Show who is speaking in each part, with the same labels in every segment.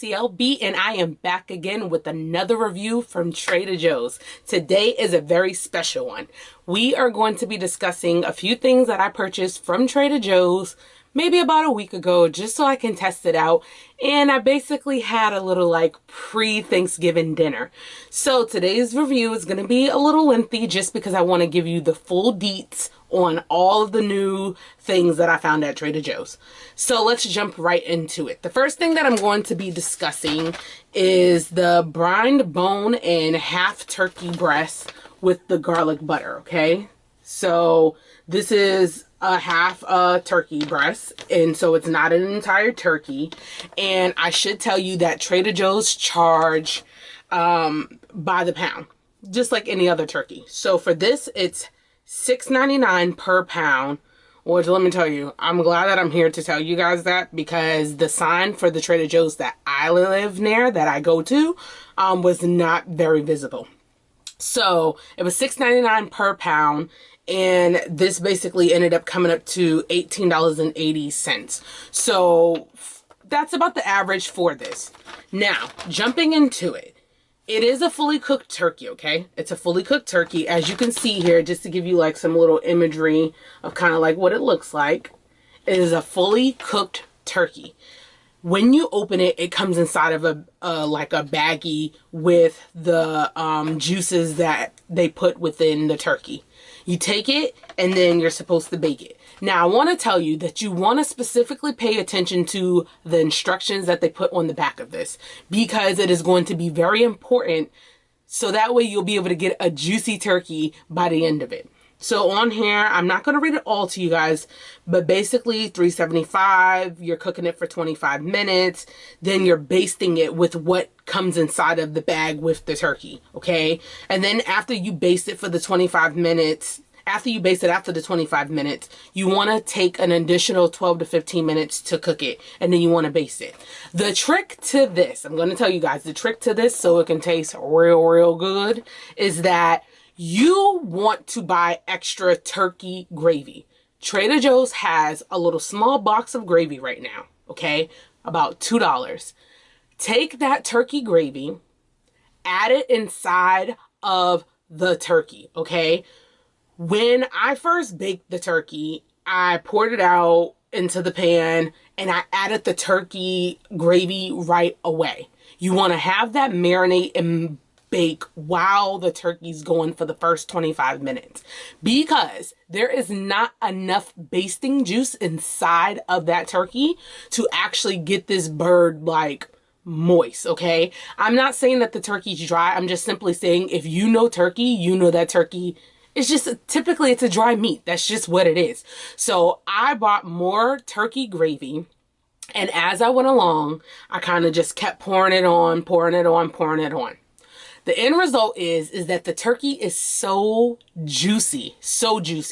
Speaker 1: BessieLB, and I am back again with another review from TraderJoes. Today is a very special one. We are going to be discussing a few things that I purchased from TraderJoes maybe about a week ago, just so I can test it out. And I basically had a little like pre-Thanksgiving dinner. So today's review is going to be a little lengthy just because I want to give you the full deets on all of the new things that I found at TraderJoes. So let's jump right into it. The first thing that I'm going to be discussing is the brined bone and half turkey breast with the garlic butter, okay? So this is a half turkey breast, and so it's not an entire turkey. And I should tell you that TraderJoes charge by the pound, just like any other turkey. So for this, it's $6.99 per pound, which, let me tell you, I'm glad that I'm here to tell you guys that, because the sign for the TraderJoes that I live near, that I go to, was not very visible. So it was $6.99 per pound, and this basically ended up coming up to $18.80. So that's about the average for this. Now, jumping into it. It is a fully cooked turkey, okay? It's a fully cooked turkey. As you can see here, just to give you like some little imagery of kind of like what it looks like. It is a fully cooked turkey. When you open it, it comes inside of like a baggie with the juices that they put within the turkey. You take it and then you're supposed to bake it. Now, I want to tell you that you want to specifically pay attention to the instructions that they put on the back of this, because it is going to be very important, so that way you'll be able to get a juicy turkey by the end of it. So on here, I'm not going to read it all to you guys, but basically $3.75, you're cooking it for 25 minutes, then you're basting it with what comes inside of the bag with the turkey, okay? And then after you baste it for the 25 minutes, after you baste it after the 25 minutes, you want to take an additional 12 to 15 minutes to cook it, and then you want to baste it. The trick to this, I'm going to tell you guys, the trick to this so it can taste real good, is that you want to buy extra turkey gravy. TraderJoes has a little small box of gravy right now, okay? About $2. Take that turkey gravy, add it inside of the turkey, okay? When I first baked the turkey, I poured it out into the pan and I added the turkey gravy right away. You want to have that marinate and bake while the turkey's going for the first 25 minutes, because there is not enough basting juice inside of that turkey to actually get this bird like moist, okay? I'm not saying that the turkey's dry. I'm just simply saying, if you know turkey, you know that turkey is just typically it's a dry meat. That's just what it is. So I bought more turkey gravy, and as I went along, I kind of just kept pouring it on. The end result is that the turkey is so juicy,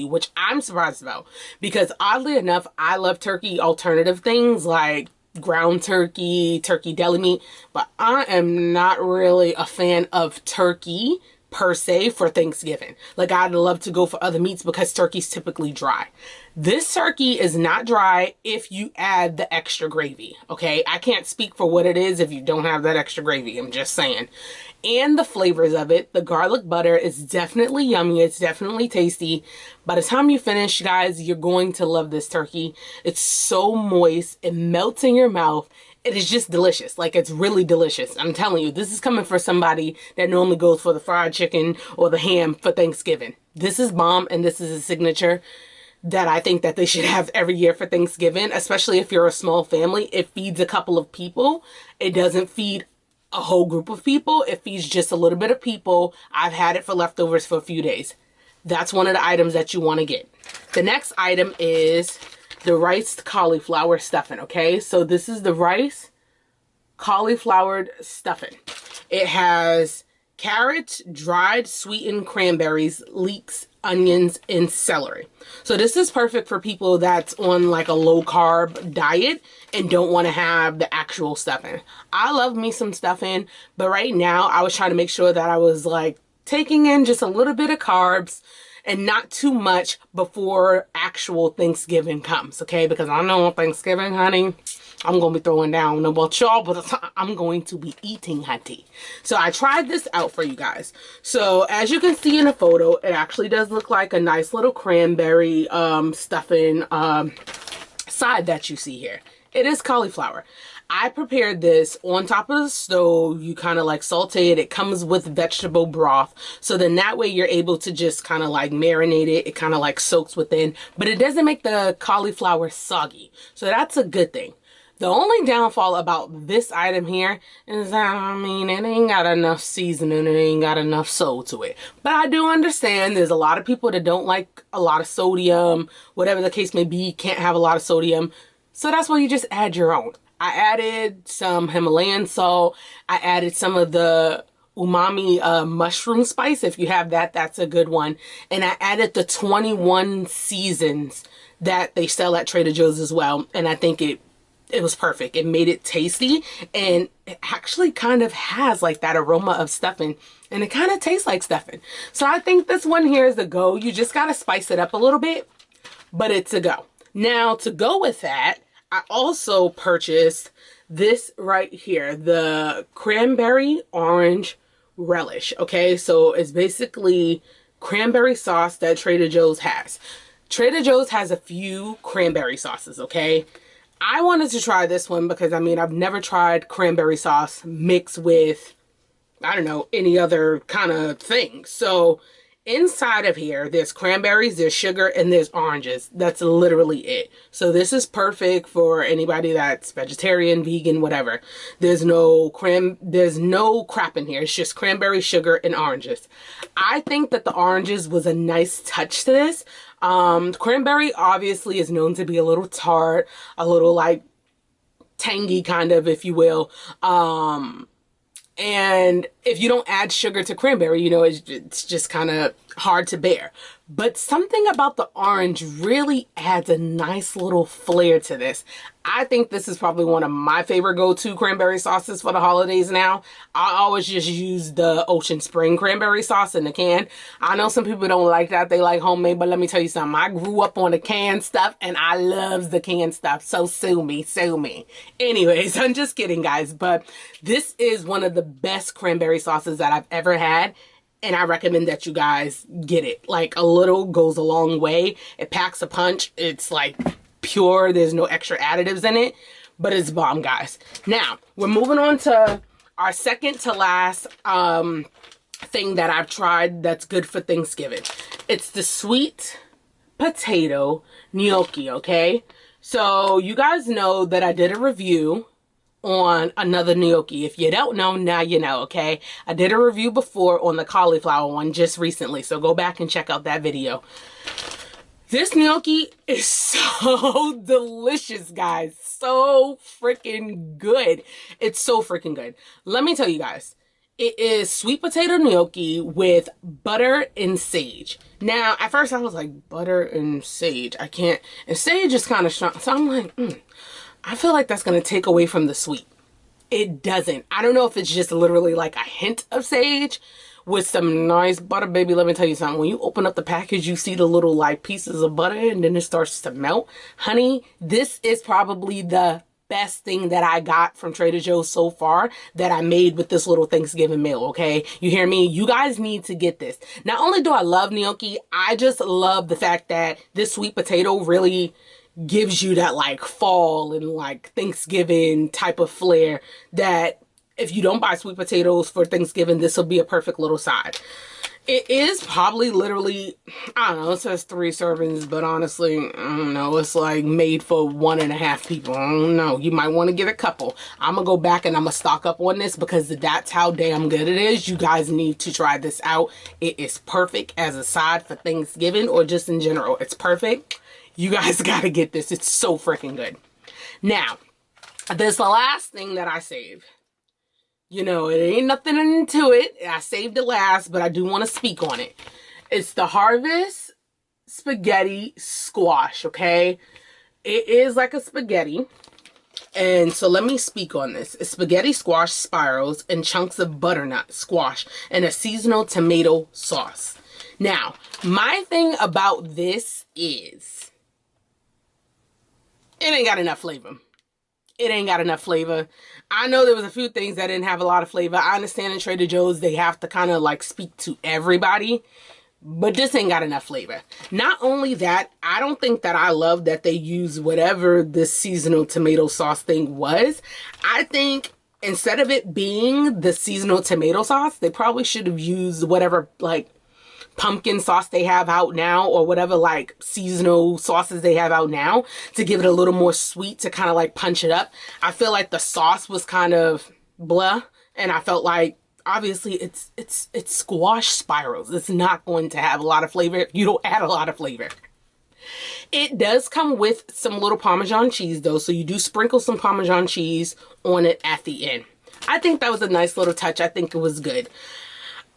Speaker 1: which I'm surprised about, because oddly enough, I love turkey alternative things like ground turkey, turkey deli meat, but I am not really a fan of turkey per se for Thanksgiving. Like, I'd love to go for other meats because turkey's typically dry. This turkey is not dry if you add the extra gravy, okay? I can't speak for what it is if you don't have that extra gravy. I'm just saying. And the flavors of it, the garlic butter is definitely yummy. It's definitely tasty. By the time you finish, guys, you're going to love this turkey. It's so moist. It melts in your mouth. It is just delicious. Like, it's really delicious. I'm telling you, this is coming for somebody that normally goes for the fried chicken or the ham for Thanksgiving. This is bomb, and this is a signature that I think that they should have every year for Thanksgiving, especially if you're a small family. It feeds a couple of people. It doesn't feed a whole group of people. It feeds just a little bit of people. I've had it for leftovers for a few days. That's one of the items that you want to get. The next item is the rice cauliflower stuffing, okay? So this is the rice cauliflower stuffing. It has carrots, dried sweetened cranberries, leeks, onions, and celery. So this is perfect for people that's on like a low carb diet and don't want to have the actual stuffing. I love me some stuffing, but right now I was trying to make sure that I was like taking in just a little bit of carbs and not too much before actual Thanksgiving comes, okay? Because I know on Thanksgiving, honey, I'm going to be throwing down. I don't know about y'all, but I'm going to be eating, honey. So I tried this out for you guys. So as you can see in the photo, it actually does look like a nice little cranberry stuffing side that you see here. It is cauliflower. I prepared this on top of the stove. You kind of like saute it. It comes with vegetable broth. So then that way you're able to just kind of like marinate it. It kind of like soaks within, but it doesn't make the cauliflower soggy. So that's a good thing. The only downfall about this item here is that, I mean, it ain't got enough seasoning, it ain't got enough soul to it. But I do understand there's a lot of people that don't like a lot of sodium, whatever the case may be, can't have a lot of sodium. So that's why you just add your own. I added some Himalayan salt. I added some of the umami mushroom spice. If you have that, that's a good one. And I added the 21 seasons that they sell at Trader Joe's as well. And I think it was perfect. It made it tasty, and it actually kind of has like that aroma of stuffing, and it kind of tastes like stuffing. So I think this one here is a go. You just got to spice it up a little bit, but it's a go. Now to go with that, I also purchased this right here, the cranberry orange relish. Okay, so it's basically cranberry sauce that Trader Joe's has. Trader Joe's has a few cranberry sauces, okay? I wanted to try this one because, I mean, I've never tried cranberry sauce mixed with, I don't know, any other kind of thing. So inside of here, there's cranberries, there's sugar, and there's oranges. That's literally it. So this is perfect for anybody that's vegetarian, vegan, whatever. There's no crap in here. It's just cranberry, sugar, and oranges. I think that the oranges was a nice touch to this. Cranberry obviously is known to be a little tart, a little like tangy kind of, if you will. And if you don't add sugar to cranberry, you know, it's just kind of hard to bear. But something about the orange really adds a nice little flair to this. I think this is probably one of my favorite go-to cranberry sauces for the holidays now. I always just use the Ocean Spring cranberry sauce in the can. I know some people don't like that. They like homemade, but let me tell you something. I grew up on the canned stuff, and I love the canned stuff. So sue me, sue me. Anyways, I'm just kidding, guys. But this is one of the best cranberry sauces that I've ever had. And I recommend that you guys get it. Like, a little goes a long way. It packs a punch. It's like pure. There's no extra additives in it. But it's bomb, guys. Now, we're moving on to our second to last thing that I've tried that's good for Thanksgiving. It's the sweet potato gnocchi, okay? So, you guys know that I did a review on another gnocchi. If you don't know, now you know, okay? I did a review before on the cauliflower one just recently, so go back and check out that video. This gnocchi is so delicious, guys. So freaking good. It's so freaking good. Let me tell you guys, it is sweet potato gnocchi with butter and sage. Now, at first I was like, butter and sage? I can't, and sage is kind of strong, so I'm like, I feel like that's going to take away from the sweet. It doesn't. I don't know if it's just literally like a hint of sage with some nice butter. Baby, let me tell you something. When you open up the package, you see the little like pieces of butter, and then it starts to melt. Honey, this is probably the best thing that I got from Trader Joe's so far that I made with this little Thanksgiving meal, okay? You hear me? You guys need to get this. Not only do I love gnocchi, I just love the fact that this sweet potato really gives you that like fall and like Thanksgiving type of flair that if you don't buy sweet potatoes for Thanksgiving, this will be a perfect little side. It is probably literally, I don't know, it says 3 servings, but honestly, I don't know, it's like made for 1.5 people. I don't know, you might want to get a couple. I'm gonna go back and I'm gonna stock up on this because that's how damn good it is. You guys need to try this out. It is perfect as a side for Thanksgiving or just in general. It's perfect. You guys gotta get this. It's so freaking good. Now, this is the last thing that I saved. You know, it ain't nothing into it. I saved it last, but I do want to speak on it. It's the Harvest Spaghetti Squash, okay? It is like a spaghetti. And so let me speak on this. It's spaghetti squash spirals and chunks of butternut squash and a seasonal tomato sauce. Now, my thing about this is it ain't got enough flavor. It ain't got enough flavor. I know there was a few things that didn't have a lot of flavor. I understand in Trader Joe's they have to kind of like speak to everybody, but this ain't got enough flavor. Not only that, I don't think that I love that they use whatever this seasonal tomato sauce thing was. I think instead of it being the seasonal tomato sauce, they probably should have used whatever like pumpkin sauce they have out now, or whatever like seasonal sauces they have out now, to give it a little more sweet, to kind of like punch it up. I feel like the sauce was kind of blah, and I felt like obviously it's squash spirals. It's not going to have a lot of flavor if you don't add a lot of flavor. It does come with some little Parmesan cheese though, so you do sprinkle some Parmesan cheese on it at the end. I think that was a nice little touch. I think it was good.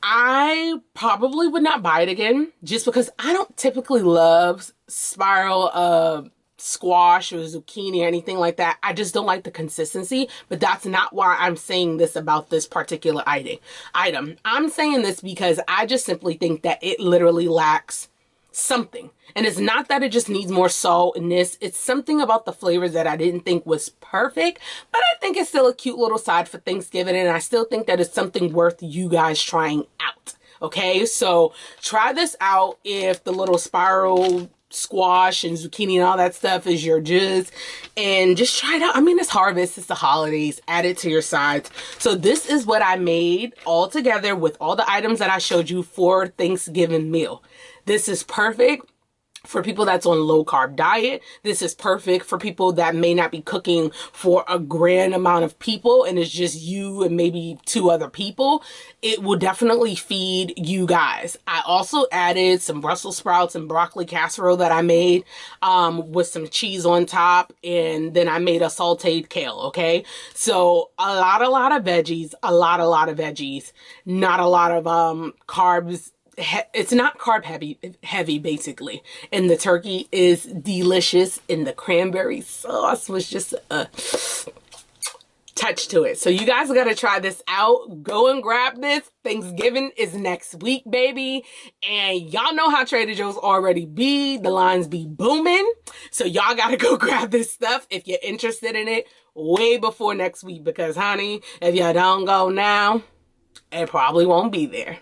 Speaker 1: I probably would not buy it again, just because I don't typically love spiral squash or zucchini or anything like that. I just don't like the consistency, but that's not why I'm saying this about this particular item. I'm saying this because I just simply think that it literally lacks something. And it's not that it just needs more salt in this. It's something about the flavors that I didn't think was perfect, but I think it's still a cute little side for Thanksgiving, and I still think that it's something worth you guys trying out. Okay, so try this out if the little spiral squash and zucchini and all that stuff is your jizz, and just try it out. I mean, it's harvest, it's the holidays, add it to your sides. So this is what I made all together with all the items that I showed you for Thanksgiving meal. This is perfect for people that's on low carb diet. This is perfect for people that may not be cooking for a grand amount of people and it's just you and maybe 2 other people. It will definitely feed you guys. I also added some Brussels sprouts and broccoli casserole that I made with some cheese on top, and then I made a sauteed kale. Okay, so a lot of veggies, a lot of veggies, not a lot of carbs. It's not carb heavy basically, and the turkey is delicious, and the cranberry sauce was just a touch to it. So you guys got to try this out. Go and grab this. Thanksgiving is next week, baby, and y'all know how Trader Joe's already be. The lines be booming, so y'all got to go grab this stuff if you're interested in it way before next week, because honey, if y'all don't go now, it probably won't be there.